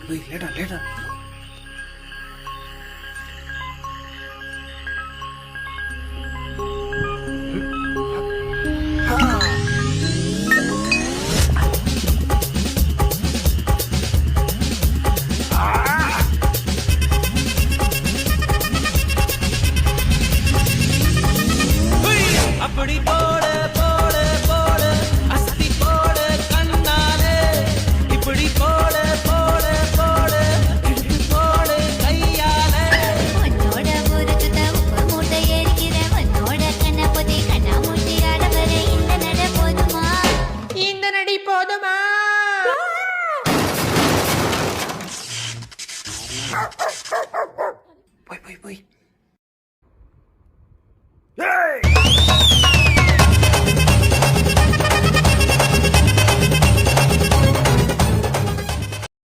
லேட்டா அப்படி போட போட போட அஸ்தி போட கண்ணாலே இப்படி போட போட போட இழுத்து போட கையாலே உன்னோட ஊருக்கு உப்பு மூட்டை எரிக்கிற உன்னோட கண்ண பொதி கண்ணா மூட்டி ஆடவர இந்த நட போதுமா இந்த நடி போதுமா போய்